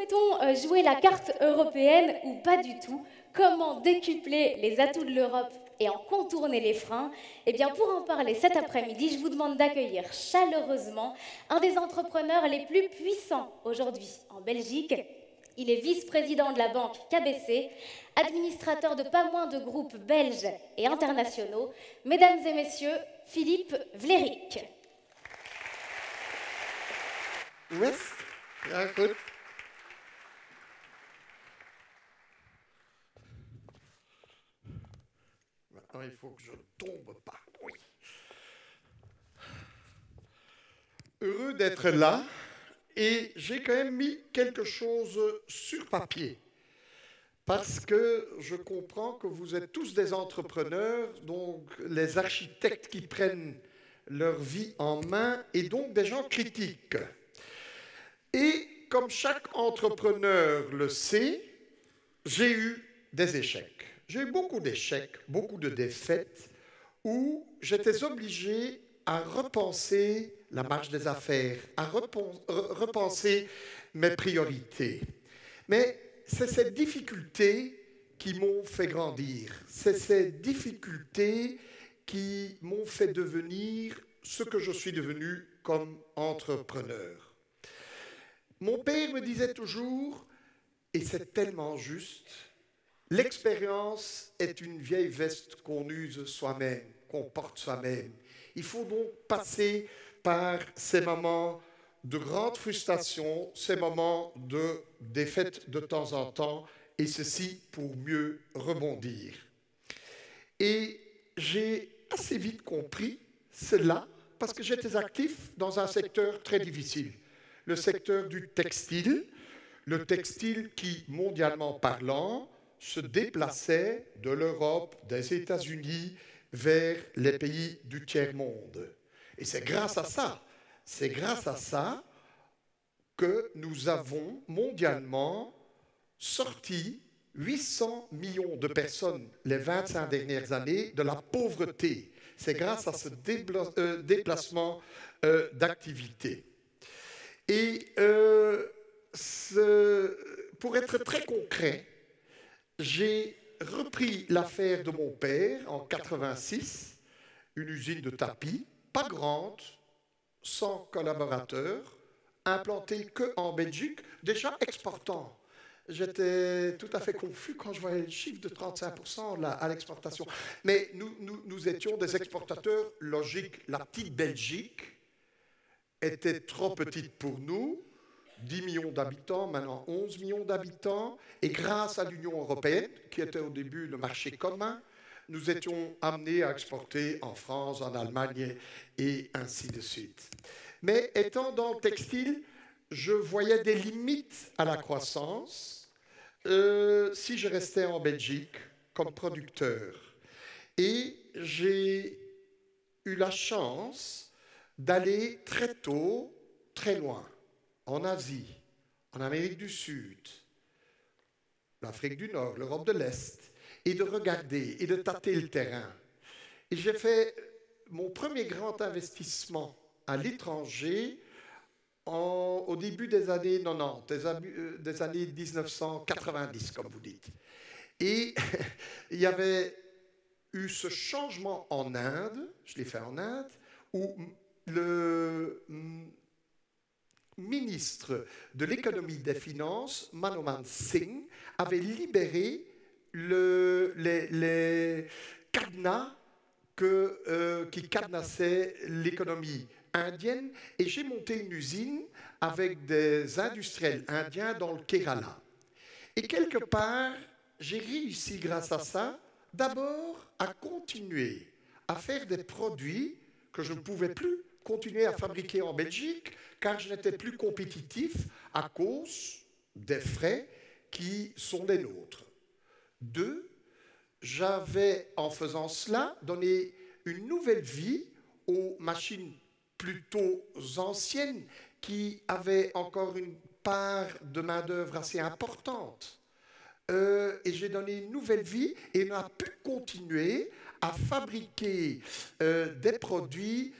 Souhaite-t-on jouer la carte européenne ou pas du tout? Comment décupler les atouts de l'Europe et en contourner les freins? Eh bien, pour en parler cet après-midi, je vous demande d'accueillir chaleureusement un des entrepreneurs les plus puissants aujourd'hui en Belgique. Il est vice-président de la banque KBC, administrateur de pas moins de groupes belges et internationaux. Mesdames et messieurs, Philippe Vlerick. Oui, ja, goed. Maintenant, il faut que je ne tombe pas. Oui. Heureux d'être là, et j'ai quand même mis quelque chose sur papier. Parce que je comprends que vous êtes tous des entrepreneurs, donc les architectes qui prennent leur vie en main, et donc des gens critiques. Et comme chaque entrepreneur le sait, j'ai eu des échecs. J'ai eu beaucoup d'échecs, beaucoup de défaites, où j'étais obligé à repenser la marche des affaires, à repenser mes priorités. Mais c'est ces difficultés qui m'ont fait grandir. C'est ces difficultés qui m'ont fait devenir ce que je suis devenu comme entrepreneur. Mon père me disait toujours, et c'est tellement juste, l'expérience est une vieille veste qu'on use soi-même, qu'on porte soi-même. Il faut donc passer par ces moments de grande frustration, ces moments de défaite de temps en temps, et ceci pour mieux rebondir. Et j'ai assez vite compris cela parce que j'étais actif dans un secteur très difficile, le secteur du textile, le textile qui, mondialement parlant, se déplaçait de l'Europe, des États-Unis vers les pays du tiers-monde. Et c'est grâce à ça que nous avons mondialement sorti 800 millions de personnes les 25 dernières années de la pauvreté. C'est grâce à ce déplacement d'activité. Et pour être très concret, j'ai repris l'affaire de mon père en 86, une usine de tapis, pas grande, 100 collaborateurs, implantée qu'en Belgique, déjà exportant. J'étais tout à fait confus quand je voyais le chiffre de 35% là, à l'exportation. Mais nous étions des exportateurs logiques. La petite Belgique était trop petite pour nous. 10 millions d'habitants, maintenant 11 millions d'habitants. Et grâce à l'Union européenne, qui était au début le marché commun, nous étions amenés à exporter en France, en Allemagne et ainsi de suite. Mais étant dans le textile, je voyais des limites à la croissance si je restais en Belgique comme producteur. Et j'ai eu la chance d'aller très tôt, très loin, en Asie, en Amérique du Sud, l'Afrique du Nord, l'Europe de l'Est, et de regarder et de tâter le terrain. Et j'ai fait mon premier grand investissement à l'étranger au début des années 90, des années 1990, comme vous dites. Et il y avait eu ce changement en Inde, je l'ai fait en Inde, où le ministre de l'économie et des finances, Manmohan Singh, avait libéré les cadenas qui cadenassaient l'économie indienne, et j'ai monté une usine avec des industriels indiens dans le Kerala. Et quelque part, j'ai réussi grâce à ça, d'abord à continuer à faire des produits que je ne pouvais plus continuer à fabriquer en Belgique, car je n'étais plus compétitif à cause des frais qui sont les nôtres. 2, j'avais, en faisant cela, donné une nouvelle vie aux machines plutôt anciennes qui avaient encore une part de main-d'œuvre assez importante. Et j'ai donné une nouvelle vie et on a pu continuer à fabriquer des produits,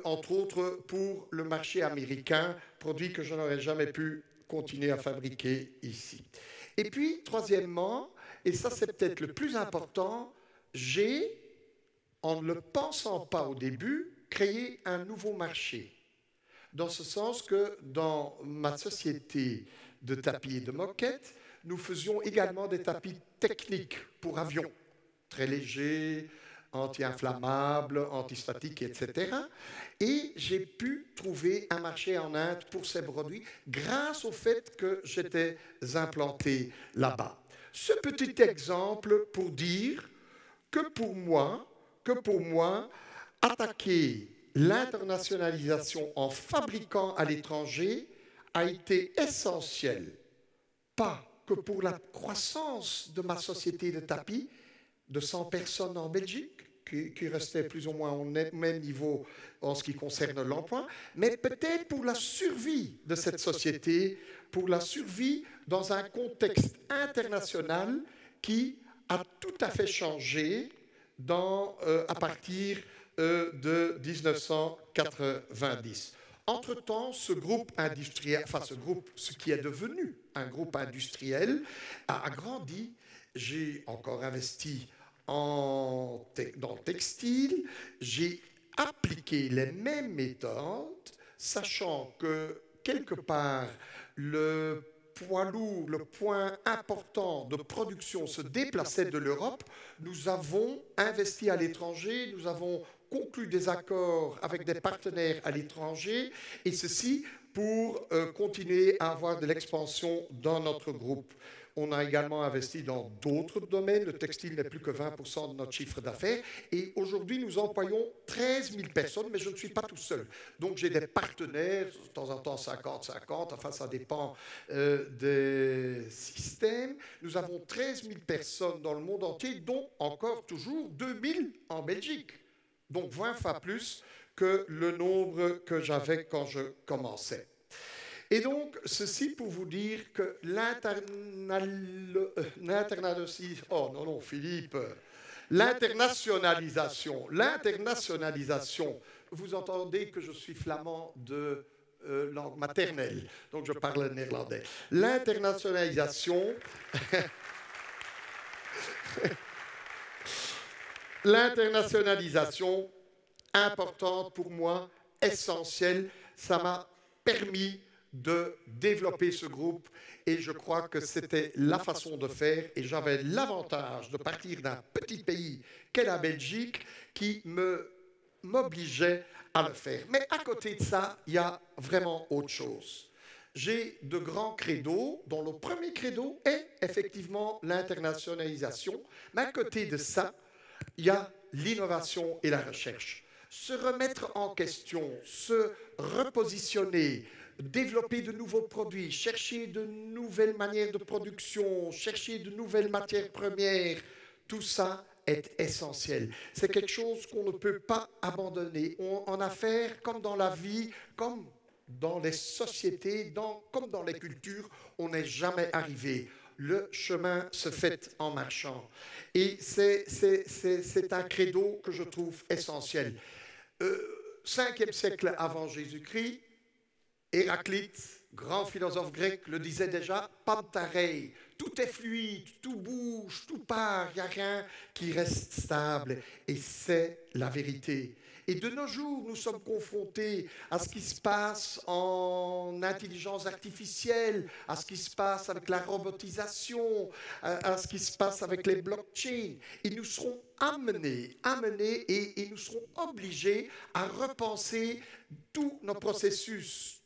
entre autres pour le marché américain, produits que je n'aurais jamais pu continuer à fabriquer ici. Et puis, troisièmement, et ça c'est peut-être le plus important, j'ai, en ne le pensant pas au début, créé un nouveau marché. Dans ce sens que dans ma société de tapis et de moquettes, nous faisions également des tapis techniques pour avions, très légers, anti-inflammables, antistatiques, etc. Et j'ai pu trouver un marché en Inde pour ces produits grâce au fait que j'étais implanté là-bas. Ce petit exemple pour dire que pour moi, attaquer l'internationalisation en fabriquant à l'étranger a été essentiel, pas que pour la croissance de ma société de tapis, de 100 personnes en Belgique, qui restait plus ou moins au même niveau en ce qui concerne l'emploi, mais peut-être pour la survie de cette société, pour la survie dans un contexte international qui a tout à fait changé à partir de 1990. Entre-temps, ce groupe industriel, ce qui est devenu un groupe industriel, a grandi. J'ai encore investi dans le textile, j'ai appliqué les mêmes méthodes, sachant que quelque part, le poids lourd, le point important de production se déplaçait de l'Europe. Nous avons investi à l'étranger, nous avons conclu des accords avec des partenaires à l'étranger, et ceci pour continuer à avoir de l'expansion dans notre groupe. On a également investi dans d'autres domaines. Le textile n'est plus que 20% de notre chiffre d'affaires. Et aujourd'hui, nous employons 13 000 personnes, mais je ne suis pas tout seul. Donc, j'ai des partenaires, de temps en temps 50-50, enfin, ça dépend des systèmes. Nous avons 13 000 personnes dans le monde entier, dont encore toujours 2 000 en Belgique. Donc, 20 fois plus que le nombre que j'avais quand je commençais. Et donc, ceci pour vous dire que l'internationalisation, vous entendez que je suis flamand de langue maternelle, donc je parle néerlandais. L'internationalisation, importante pour moi, essentielle, ça m'a permis de développer ce groupe et je crois que c'était la façon de faire et j'avais l'avantage de partir d'un petit pays qu'est la Belgique qui m'obligeait à le faire. Mais à côté de ça, il y a vraiment autre chose. J'ai de grands credos, dont le premier credo est effectivement l'internationalisation, mais à côté de ça, il y a l'innovation et la recherche. Se remettre en question, se repositionner, développer de nouveaux produits, chercher de nouvelles manières de production, chercher de nouvelles matières premières, tout ça est essentiel. C'est quelque chose qu'on ne peut pas abandonner. En affaires, comme dans la vie, comme dans les sociétés, comme dans les cultures, on n'est jamais arrivé. Le chemin se fait en marchant. Et c'est un credo que je trouve essentiel. 5e siècle avant Jésus-Christ, Héraclite, grand philosophe grec, le disait déjà, pantarei, tout est fluide, tout bouge, tout part, il n'y a rien qui reste stable. Et c'est la vérité. Et de nos jours, nous sommes confrontés à ce qui se passe en intelligence artificielle, à ce qui se passe avec la robotisation, à ce qui se passe avec les blockchains. Et nous serons amenés et nous serons obligés à repenser tous nos processus,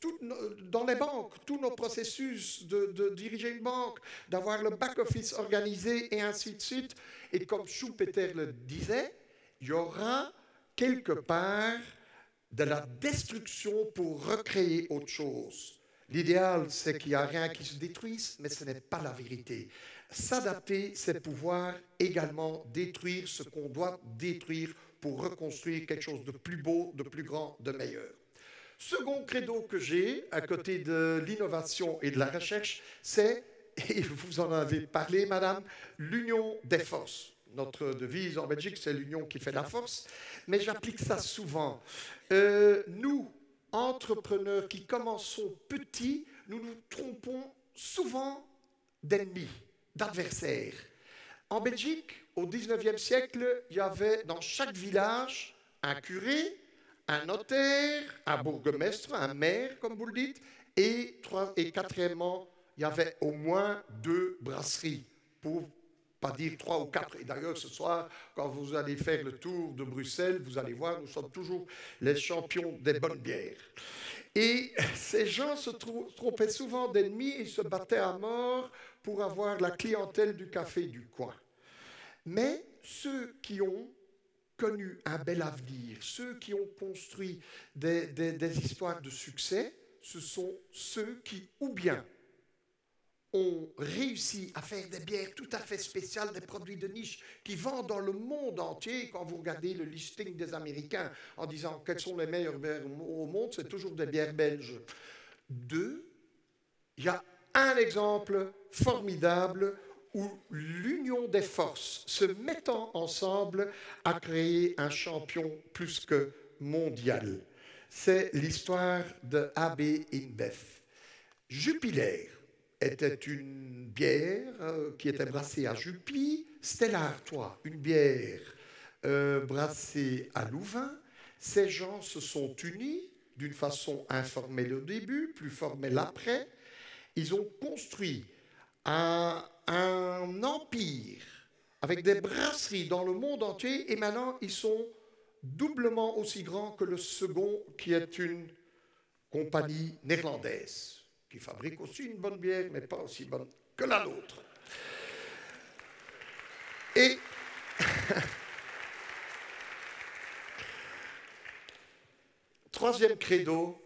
dans les banques, tous nos processus de diriger une banque, d'avoir le back-office organisé et ainsi de suite. Et comme Schumpeter le disait, il y aura quelque part de la destruction pour recréer autre chose. L'idéal, c'est qu'il n'y a rien qui se détruise, mais ce n'est pas la vérité. S'adapter, c'est pouvoir également détruire ce qu'on doit détruire pour reconstruire quelque chose de plus beau, de plus grand, de meilleur. Second credo que j'ai, à côté de l'innovation et de la recherche, c'est, et vous en avez parlé, madame, l'union des forces. Notre devise en Belgique, c'est l'union qui fait la force, mais j'applique ça souvent. Nous, entrepreneurs qui commençons petits, nous nous trompons souvent d'ennemis, d'adversaires. En Belgique, au XIXe siècle, il y avait dans chaque village un curé, un notaire, un bourgmestre, un maire, comme vous le dites, et quatrièmement, il y avait au moins 2 brasseries, pour pas dire 3 ou 4. Et d'ailleurs, ce soir, quand vous allez faire le tour de Bruxelles, vous allez voir, nous sommes toujours les champions des bonnes bières. Et ces gens se trompaient souvent d'ennemis et se battaient à mort pour avoir la clientèle du café du coin. Mais ceux qui ont connu un bel avenir, ceux qui ont construit des histoires de succès, ce sont ceux qui, ou bien, ont réussi à faire des bières tout à fait spéciales, des produits de niche qui vendent dans le monde entier. Quand vous regardez le listing des Américains en disant quelles sont les meilleures bières au monde, c'est toujours des bières belges. 2, il y a un exemple formidable où l'union des forces se mettant ensemble a créé un champion plus que mondial. C'est l'histoire de AB InBev. Jupiler était une bière qui était brassée à Jupy. Stella Artois, une bière brassée à Louvain. Ces gens se sont unis d'une façon informelle au début, plus formelle après. Ils ont construit un empire avec des brasseries dans le monde entier et maintenant ils sont doublement aussi grands que le second qui est une compagnie néerlandaise qui fabrique aussi une bonne bière mais pas aussi bonne que la nôtre. Et troisième credo,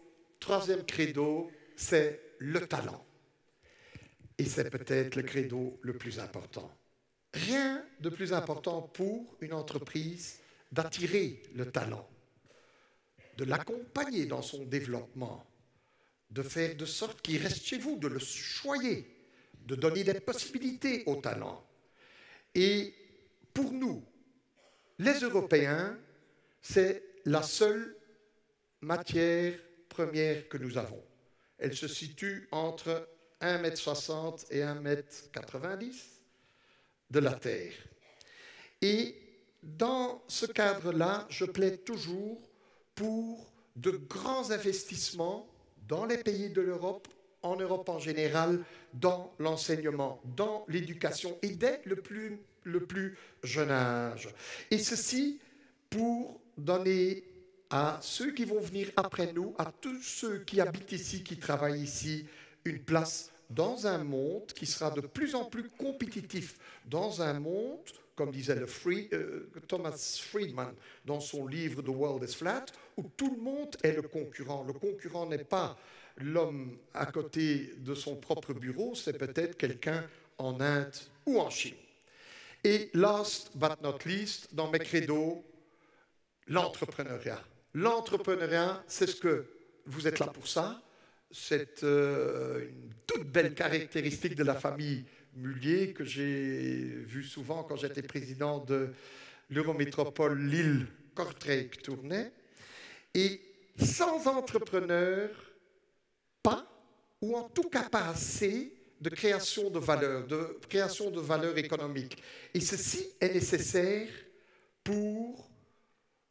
c'est le talent. Et c'est peut-être le credo le plus important. Rien de plus important pour une entreprise d'attirer le talent, de l'accompagner dans son développement, de faire de sorte qu'il reste chez vous, de le choyer, de donner des possibilités au talent. Et pour nous, les Européens, c'est la seule matière première que nous avons. Elle se situe entre 1,60 m et 1,90 m de la Terre. Et dans ce cadre-là, je plaide toujours pour de grands investissements dans les pays de l'Europe, en Europe en général, dans l'enseignement, dans l'éducation et dès le plus jeune âge. Et ceci pour donner à ceux qui vont venir après nous, à tous ceux qui habitent ici, qui travaillent ici, une place dans un monde qui sera de plus en plus compétitif, dans un monde, comme disait Thomas Friedman dans son livre The World is Flat, où tout le monde est le concurrent. Le concurrent n'est pas l'homme à côté de son propre bureau, c'est peut-être quelqu'un en Inde ou en Chine. Et last but not least, dans mes credos, l'entrepreneuriat. L'entrepreneuriat, c'est ce que vous êtes là pour ça. C'est une toute belle caractéristique de la famille Mullier que j'ai vue souvent quand j'étais président de l'Eurométropole Lille-Kortrijk-Tournai. Et sans entrepreneurs, pas, ou en tout cas pas assez, de création de valeur économique. Et ceci est nécessaire pour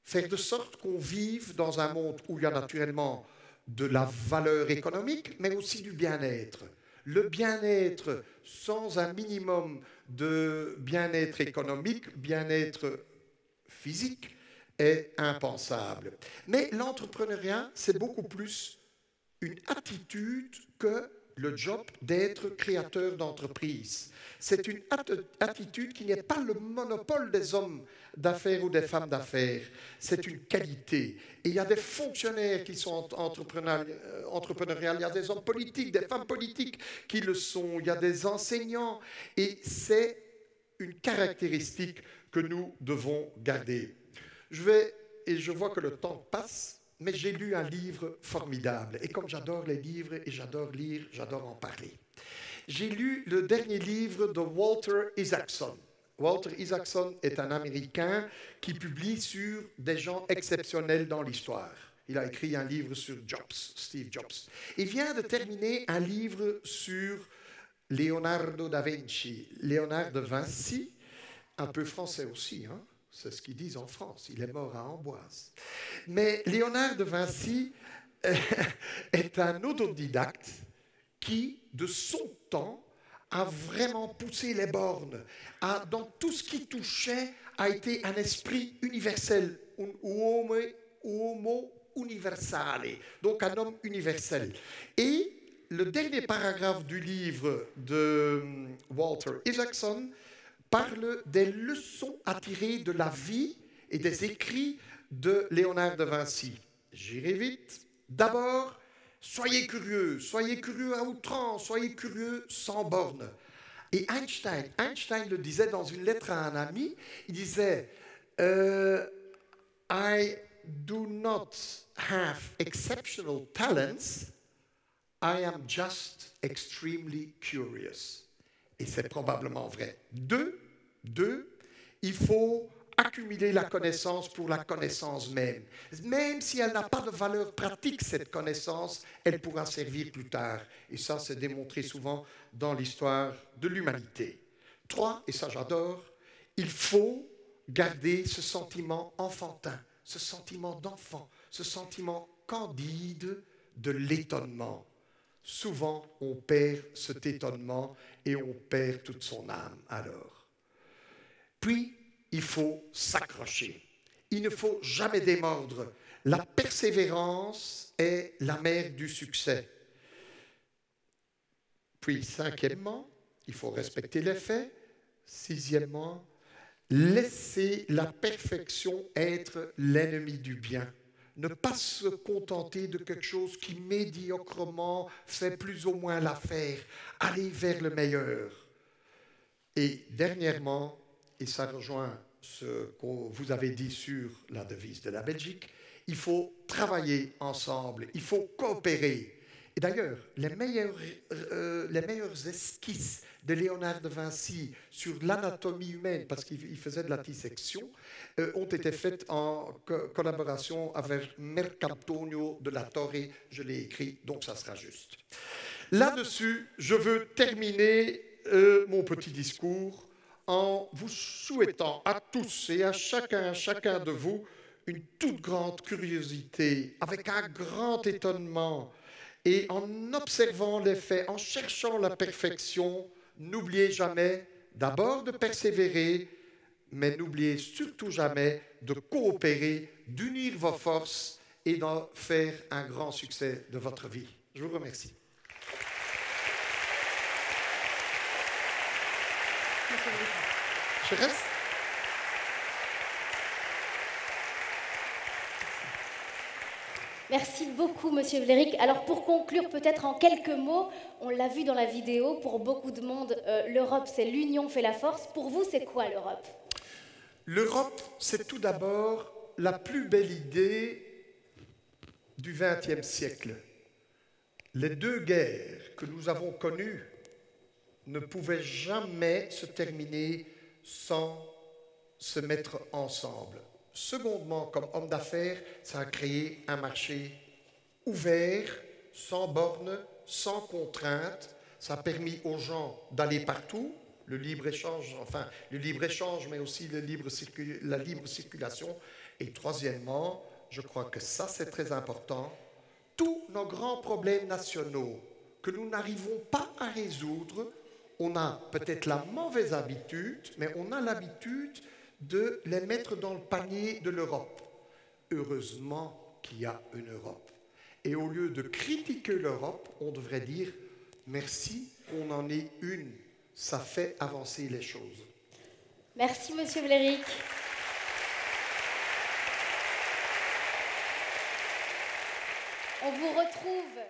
faire de sorte qu'on vive dans un monde où il y a naturellement de la valeur économique, mais aussi du bien-être. Le bien-être sans un minimum de bien-être économique, bien-être physique, est impensable. Mais l'entrepreneuriat, c'est beaucoup plus une attitude que le job d'être créateur d'entreprise. C'est une attitude qui n'est pas le monopole des hommes d'affaires ou des femmes d'affaires. C'est une qualité. Et il y a des fonctionnaires qui sont entrepreneuriales, il y a des hommes politiques, des femmes politiques qui le sont, il y a des enseignants. Et c'est une caractéristique que nous devons garder. Je vois que le temps passe. Mais j'ai lu un livre formidable. Et comme j'adore les livres et j'adore lire, j'adore en parler. J'ai lu le dernier livre de Walter Isaacson. Walter Isaacson est un Américain qui publie sur des gens exceptionnels dans l'histoire. Il a écrit un livre sur Jobs, Steve Jobs. Il vient de terminer un livre sur Leonardo da Vinci. Léonard de Vinci, un peu français aussi, hein? C'est ce qu'ils disent en France. Il est mort à Amboise. Mais Léonard de Vinci est un autodidacte qui, de son temps, a vraiment poussé les bornes. Dans tout ce qui touchait, a été un esprit universel, un uomo universale, donc un homme universel. Et le dernier paragraphe du livre de Walter Isaacson parle des leçons à tirer de la vie et des écrits de Léonard de Vinci. J'irai vite. D'abord, soyez curieux à outrance, soyez curieux sans borne. Et Einstein le disait dans une lettre à un ami, il disait I do not have exceptional talents, I am just extremely curious. Et c'est probablement vrai. Deux, il faut accumuler la connaissance pour la connaissance même. Même si elle n'a pas de valeur pratique, cette connaissance, elle pourra servir plus tard. Et ça, c'est démontré souvent dans l'histoire de l'humanité. 3, et ça j'adore, il faut garder ce sentiment enfantin, ce sentiment d'enfant, ce sentiment candide de l'étonnement. Souvent, on perd cet étonnement et on perd toute son âme alors. Puis, il faut s'accrocher. Il ne faut jamais démordre. La persévérance est la mère du succès. Puis, cinquièmement, il faut respecter les faits. Sixièmement, laisser la perfection être l'ennemi du bien. Ne pas se contenter de quelque chose qui médiocrement fait plus ou moins l'affaire. Aller vers le meilleur. Et dernièrement, et ça rejoint ce que vous avez dit sur la devise de la Belgique, il faut travailler ensemble, il faut coopérer. Et d'ailleurs, les meilleures esquisses de Léonard de Vinci sur l'anatomie humaine, parce qu'il faisait de la dissection, ont été faites en collaboration avec Mercantonio de la Torre. Je l'ai écrit, donc ça sera juste. Là-dessus, je veux terminer mon petit discours en vous souhaitant à tous et à chacun de vous une toute grande curiosité, avec un grand étonnement, et en observant les faits, en cherchant la perfection, n'oubliez jamais d'abord de persévérer, mais n'oubliez surtout jamais de coopérer, d'unir vos forces et d'en faire un grand succès de votre vie. Je vous remercie. Je reste. Merci beaucoup, Monsieur Vlerick. Alors, pour conclure, peut-être en quelques mots, on l'a vu dans la vidéo, pour beaucoup de monde, l'Europe, c'est l'union fait la force. Pour vous, c'est quoi l'Europe? L'Europe, c'est tout d'abord la plus belle idée du XXe siècle. Les deux guerres que nous avons connues ne pouvaient jamais se terminer sans se mettre ensemble. Secondement, comme homme d'affaires, ça a créé un marché ouvert, sans bornes, sans contraintes. Ça a permis aux gens d'aller partout, le libre-échange, mais aussi la libre circulation. Et troisièmement, je crois que ça c'est très important, tous nos grands problèmes nationaux que nous n'arrivons pas à résoudre, on a peut-être la mauvaise habitude, mais on a l'habitude de les mettre dans le panier de l'Europe. Heureusement qu'il y a une Europe. Et au lieu de critiquer l'Europe, on devrait dire merci qu'on en ait une. Ça fait avancer les choses. Merci, Monsieur Vlerick. On vous retrouve